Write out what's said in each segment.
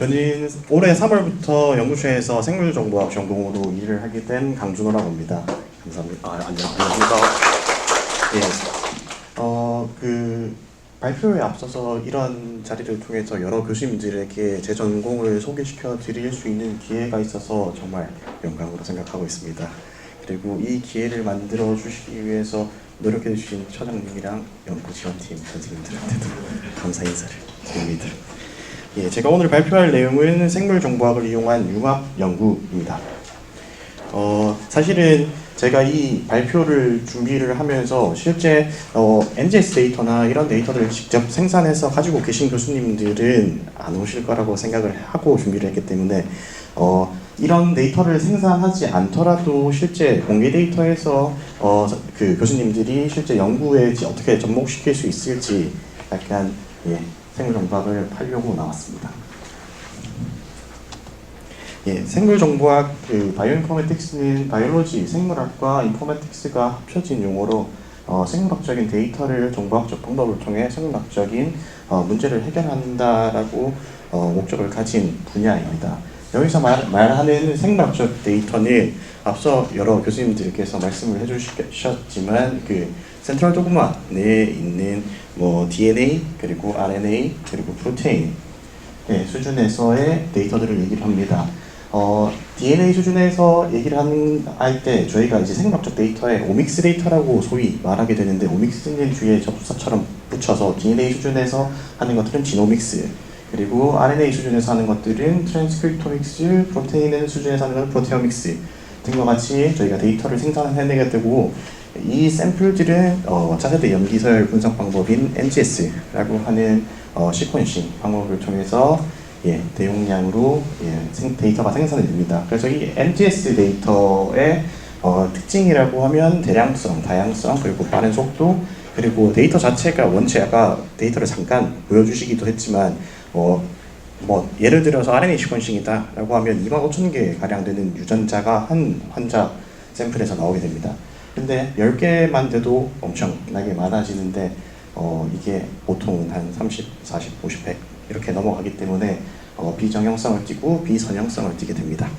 저는 올해 3월부터 연구소에서 생물정보학 전공으로 일을 하게 된 강준호라고 합니다. 감사합니다. 안녕하십니까. 예. 발표에 앞서서 이런 자리를 통해서 여러 교수님들에게 제 전공을 소개시켜 드릴 수 있는 기회가 있어서 정말 영광으로 생각하고 있습니다. 그리고 이 기회를 만들어 주시기 위해서 노력해 주신 처장님이랑 연구지원팀 선생님들한테도 감사 인사를 드립니다. 예, 제가 오늘 발표할 내용은 생물정보학을 이용한 융합 연구입니다. 사실은 제가 이 발표를 준비를 하면서 실제 NGS 데이터나 이런 데이터들을 직접 생산해서 가지고 계신 교수님들은 안 오실 거라고 생각을 하고 준비를 했기 때문에 이런 데이터를 생산하지 않더라도 실제 공개 데이터에서 그 교수님들이 실제 연구에 어떻게 접목시킬 수 있을지 약간 생물정보학을 하려고 나왔습니다. 생물정보학, 바이오인포메틱스는 바이올로지, 생물학과 인포메틱스가 합쳐진 용어로 생물학적인 데이터를 정보학적 방법을 통해 생물학적인 문제를 해결한다라고 목적을 가진 분야입니다. 여기서 말하는 생물학적 데이터는 앞서 여러 교수님들께서 말씀을 해주셨지만 센트럴 도그마 내에 있는 DNA 그리고 RNA 그리고 프로테인 수준에서의 데이터들을 얘기를 합니다. DNA 수준에서 얘기를 할 때 저희가 이제 생물학적 데이터에 오믹스 데이터라고 소위 말하게 되는데, 오믹스는 뒤에 접속사처럼 붙여서 DNA 수준에서 하는 것들은 지노믹스, 그리고 RNA 수준에서 하는 것들은 트랜스크립토믹스, 프로테인 수준에서 하는 것은 프로테오믹스 등과 같이 저희가 데이터를 생산해내게 되고, 이 샘플들은 차세대 염기서열 분석 방법인 NGS라고 하는 시퀀싱 방법을 통해서 대용량으로 데이터가 생산이 됩니다. 그래서 이 NGS 데이터의 특징이라고 하면 대량성, 다양성, 그리고 빠른 속도, 그리고 데이터 자체가 원체 아까 데이터를 잠깐 보여주시기도 했지만 예를 들어서 RNA 시퀀싱이다 라고 하면 25,000개 가량 되는 유전자가 한 환자 샘플에서 나오게 됩니다. 근데 10개만 돼도 엄청나게 많아지는데 이게 보통은 한 30, 40, 50, 100 이렇게 넘어가기 때문에 비정형성을 띠고 비선형성을 띠게 됩니다.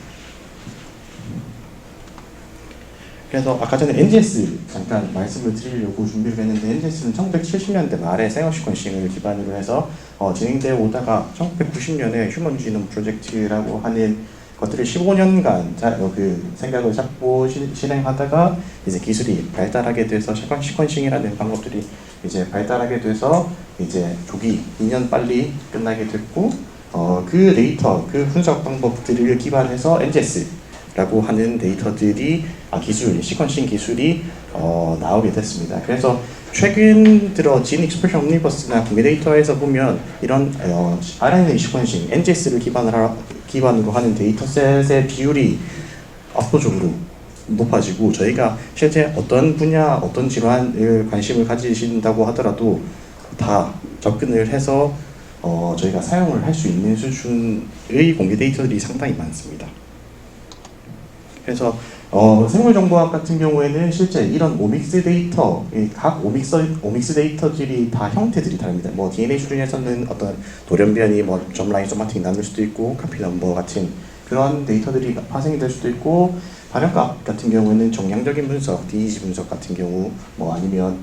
그래서 아까 전에 NGS 잠깐 말씀을 드리려고 준비를 했는데, NGS는 1970년대 말에 생어 시퀀싱을 기반으로 해서 진행되어 오다가 1990년에 휴먼 지놈 프로젝트라고 하는 것들을 15년간 생각을 잡고 실행하다가 이제 기술이 발달하게 돼서 시퀀싱이라는 방법들이 이제 발달하게 돼서 이제 조기 2년 빨리 끝나게 됐고, 그 데이터, 그 분석 방법들을 기반해서 NGS라고 하는 데이터들이 시퀀싱 기술이 나오게 됐습니다. 그래서 최근 들어 진 익스프레션 옴니버스나 공개 데이터에서 보면 이런 RNA 시퀀싱, NGS를 기반으로 하는 데이터셋의 비율이 압도적으로 높아지고, 저희가 실제 어떤 분야, 어떤 질환을 관심을 가지신다고 하더라도 다 접근을 해서 저희가 사용을 할 수 있는 수준의 공개 데이터들이 상당히 많습니다. 그래서 생물정보학 같은 경우에는 실제 이런 오믹스 데이터, 각 오믹스 데이터들이 다 형태들이 다릅니다. DNA 수준에서는 어떤 돌연변이, 점라이소마틱이 나눌 수도 있고, 카피 넘버 같은 그런 데이터들이 파생이 될 수도 있고, 발현값 같은 경우에는 정량적인 분석, DEG 분석 같은 경우, 아니면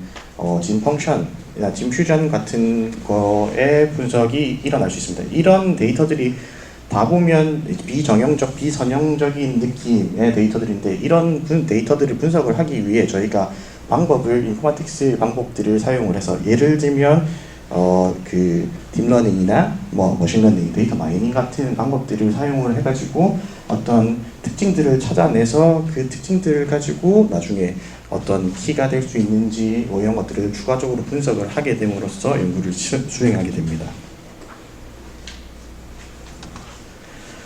진 펑션이나 진 퓨전 같은 거의 분석이 일어날 수 있습니다. 이런 데이터들이 다 보면 비정형적, 비선형적인 느낌의 데이터들인데, 이런 데이터들을 분석을 하기 위해 저희가 인포메틱스 방법들을 사용을 해서, 예를 들면 딥러닝이나 머신러닝, 데이터 마이닝 같은 방법들을 사용을 해가지고 어떤 특징들을 찾아내서 그 특징들을 가지고 나중에 어떤 키가 될 수 있는지 이런 것들을 추가적으로 분석을 하게 됨으로써 연구를 수행하게 됩니다.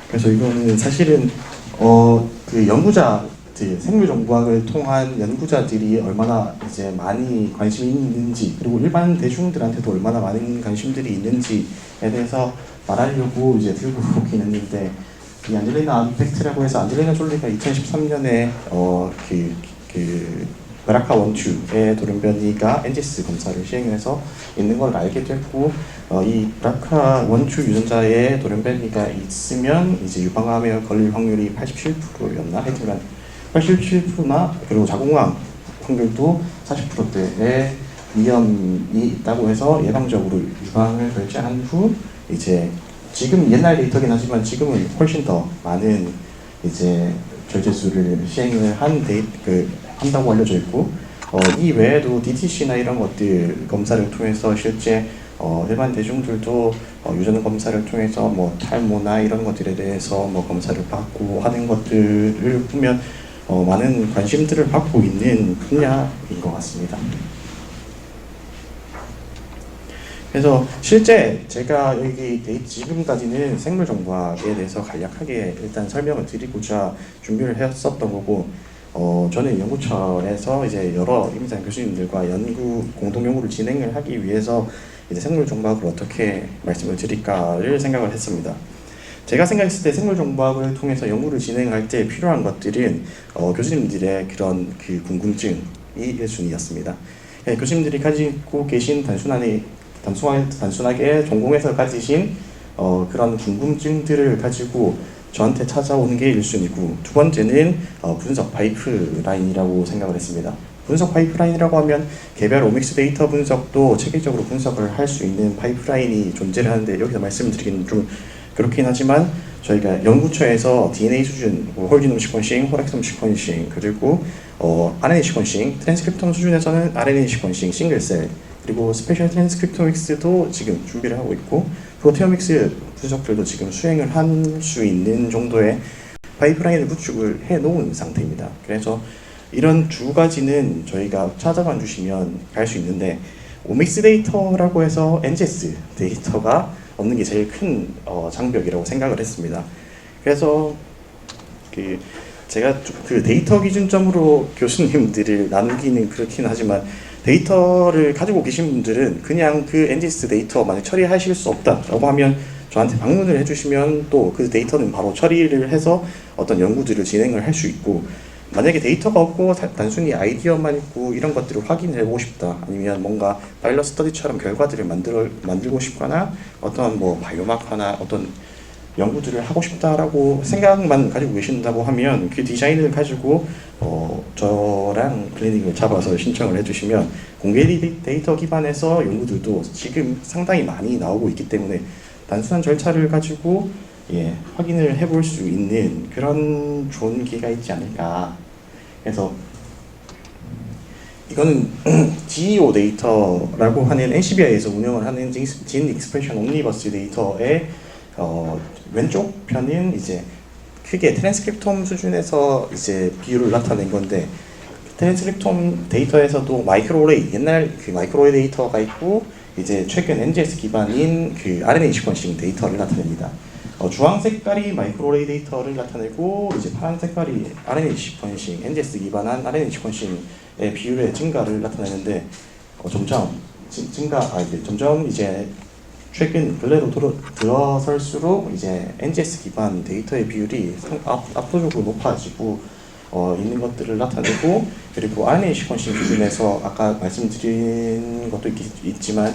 그래서 이거는 사실은 생물정보학을 통한 연구자들이 얼마나 이제 많이 관심이 있는지, 그리고 일반 대중들한테도 얼마나 많은 관심들이 있는지에 대해서 말하려고 이제 들고 오긴 했는데, 이 안젤리나 아르티팩트라고 해서 안젤리나 졸리가 2013년에 메라카 원투의 돌연변이가 NGS 검사를 시행해서 있는 걸 알게 됐고, 이 메라카 원투 유전자의 돌연변이가 있으면 이제 유방암에 걸릴 확률이 87%였나? 하여튼간 87%나, 그리고 자궁암 확률도 40%대의 위험이 있다고 해서 예방적으로 유방을 결제한 후, 이제 지금 옛날 데이터긴 하지만 지금은 훨씬 더 많은 이제 결제수를 시행을 한다고 알려져 있고, 이 외에도 DTC나 이런 것들 검사를 통해서 실제 일반 대중들도 유전 검사를 통해서 뭐 탈모나 이런 것들에 대해서 뭐 검사를 받고 하는 것들을 보면 많은 관심들을 받고 있는 분야인 것 같습니다. 그래서 실제 제가 여기 지금까지는 생물정보학에 대해서 간략하게 일단 설명을 드리고자 준비를 했었던 거고, 저는 연구처에서 이제 여러 임상 교수님들과 공동 연구를 진행을 하기 위해서 이제 생물정보학을 어떻게 말씀을 드릴까를 생각을 했습니다. 제가 생각했을 때 생물정보학을 통해서 연구를 진행할 때 필요한 것들은 교수님들의 그런 그 궁금증이 1순위였습니다. 교수님들이 가지고 계신 단순하게 전공에서 가지신 그런 궁금증들을 가지고 저한테 찾아오는 게 1순위고, 두 번째는 분석 파이프라인이라고 생각을 했습니다. 분석 파이프라인이라고 하면 개별 오믹스 데이터 분석도 체계적으로 분석을 할 수 있는 파이프라인이 존재를 하는데, 여기서 말씀드리기는 좀 그렇긴 하지만 저희가 연구처에서 DNA 수준, 홀지놈 시퀀싱, 홀엑섬 시퀀싱, 그리고 RNA 시퀀싱, 트랜스크립톰 수준에서는 RNA 시퀀싱, 싱글셀, 그리고 스페셜 트랜스크립토믹스도 지금 준비를 하고 있고, 프로테오믹스 분석들도 지금 수행을 할 수 있는 정도의 파이프라인을 구축을 해 놓은 상태입니다. 그래서 이런 두 가지는 저희가 찾아만 주시면 갈 수 있는데, 오믹스 데이터라고 해서 NGS 데이터가 없는 게 제일 큰 장벽이라고 생각을 했습니다. 그래서 제가 그 데이터 기준점으로 교수님들을 나누기는 그렇긴 하지만, 데이터를 가지고 계신 분들은 그냥 그 NGS 데이터만 처리하실 수 없다라고 하면 저한테 방문을 해주시면 또 그 데이터는 바로 처리를 해서 어떤 연구들을 진행을 할 수 있고, 만약에 데이터가 없고 단순히 아이디어만 있고 이런 것들을 확인해 보고 싶다, 아니면 뭔가 파일럿 스터디처럼 결과들을 만들고 싶거나 어떤 뭐 바이오마커나 어떤 연구들을 하고 싶다라고 생각만 가지고 계신다고 하면, 그 디자인을 가지고 저랑 클리닉을 잡아서 신청을 해주시면 공개 데이터 기반에서 연구들도 지금 상당히 많이 나오고 있기 때문에 단순한 절차를 가지고 확인을 해볼 수 있는 그런 좋은 기회가 있지 않을까. 그래서 이거는 GEO 데이터라고 하는 NCBI에서 운영을 하는 진 익스프레션 옴니버스 데이터의 왼쪽 편은 이제 크게 트랜스크립톰 수준에서 이제 비율을 나타낸 건데, 트랜스크립톰 데이터에서도 마이크로레이, 옛날 그 마이크로레이 데이터가 있고, 이제 최근 NGS 기반인 그 RNA 시퀀싱 데이터를 나타냅니다. 주황 색깔이 마이크로레이 데이터를 나타내고, 이제 파란 색깔이 RNA 시퀀싱, NGS 기반한 RNA 시퀀싱의 비율의 증가를 나타내는데, 점점 이제 최근 근래로 들어설수록 이제 NGS 기반 데이터의 비율이 압도적으로 높아지고 있는 것들을 나타내고, 그리고 RNA 시퀀싱 수준에서 아까 말씀드린 것도 있지만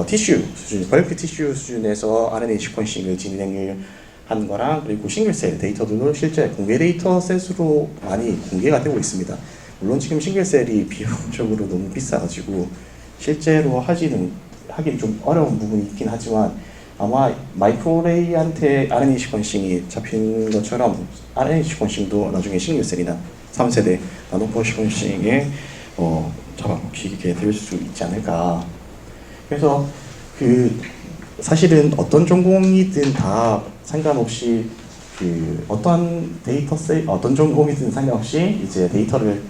티슈 수준, 벌크 티슈 수준에서 RNA 시퀀싱을 진행을 하는 거랑, 그리고 싱글셀 데이터들도 실제 공개 데이터셋으로 많이 공개가 되고 있습니다. 물론 지금 싱글셀이 비용적으로 너무 비싸가지고 실제로 하기 좀 어려운 부분이 있긴 하지만, 아마 마이크로레이한테 RNA 시퀀싱이 잡힌 것처럼 RNA 시퀀싱도 나중에 싱글셀이나 3세대 나노포 시퀀싱에 잡아먹히게 될 수 있지 않을까. 그래서 사실은 어떤 전공이든 다 상관없이 어떤 전공이든 상관없이 이제 데이터를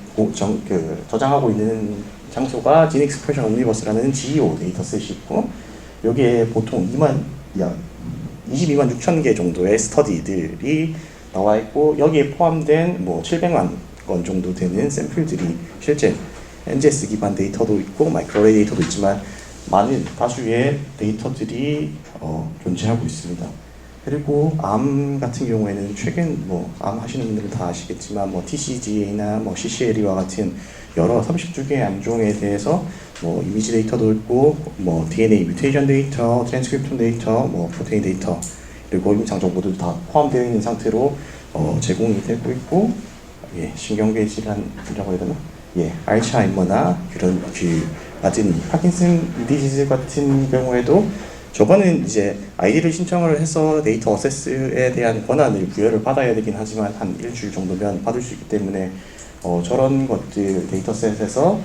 저장하고 있는 장소가 진 익스프레션 옴니버스라는 GEO 데이터셋이 있고, 여기에 보통 22만 6천 개 정도의 스터디들이 나와 있고, 여기에 포함된 뭐 700만 건 정도 되는 샘플들이 실제 NGS 기반 데이터도 있고 마이크로레이 데이터도 있지만 많은 다수의 데이터들이 존재하고 있습니다. 그리고 암 같은 경우에는 최근 뭐 암 하시는 분들은 다 아시겠지만 뭐 TCGA나 뭐 CCLE와 같은 여러 32개의 암종에 대해서 뭐 이미지 데이터도 있고 뭐 DNA 뮤테이션 데이터, 트랜스크립톤 데이터, 뭐 프로테인 데이터 그리고 임상 정보도 다 포함되어 있는 상태로 제공이 되고 있고 예, 신경계 질환이라고 해야 되나? 예, 알츠하이머나 이런 같은 파킨슨 디지즈 같은 경우에도 저거는 이제 아이디를 신청을 해서 데이터 어세스에 대한 권한을 부여를 받아야 되긴 하지만 한 일주일 정도면 받을 수 있기 때문에 저런 것들 데이터셋에서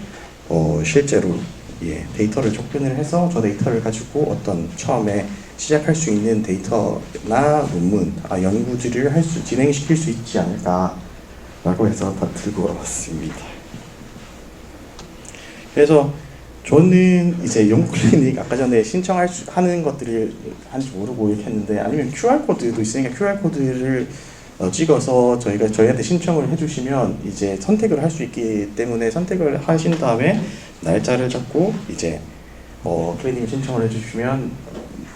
실제로 예, 데이터를 접근을 해서 저 데이터를 가지고 어떤 처음에 시작할 수 있는 데이터나 논문, 연구들을 진행시킬 수 있지 않을까라고 해서 다 들고 와봤습니다. 그래서 저는 이제 영클리닉 아까 전에 하는 것들을 한지 모르고 이렇게 했는데 아니면 QR코드도 있으니까 QR코드를 찍어서 저희한테 신청을 해주시면 이제 선택을 할 수 있기 때문에 선택을 하신 다음에 날짜를 잡고 이제 클리닉 신청을 해주시면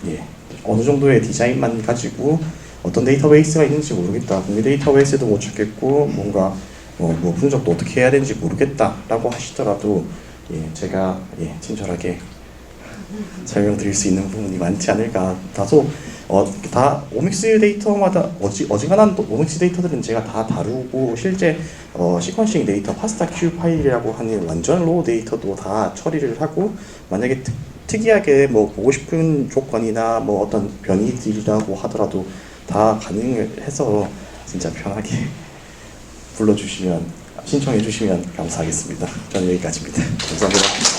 예, 어느 정도의 디자인만 가지고 어떤 데이터베이스가 있는지 모르겠다, 국내 데이터베이스도 못 찾겠고 뭔가 뭐 분석도 어떻게 해야 되는지 모르겠다라고 하시더라도 예, 제가 친절하게 설명드릴 수 있는 부분이 많지 않을까. 다소 다 오믹스 데이터마다 어지간한 오믹스 데이터들은 제가 다 다루고 실제 시퀀싱 데이터 파스타 큐 파일이라고 하는 완전 로우 데이터도 다 처리를 하고 만약에 특이하게 뭐 보고 싶은 조건이나 뭐 어떤 변이들이라고 하더라도 다 가능을 해서 진짜 편하게 불러주시면 신청해 주시면 감사하겠습니다. 저는 여기까지입니다. 감사합니다.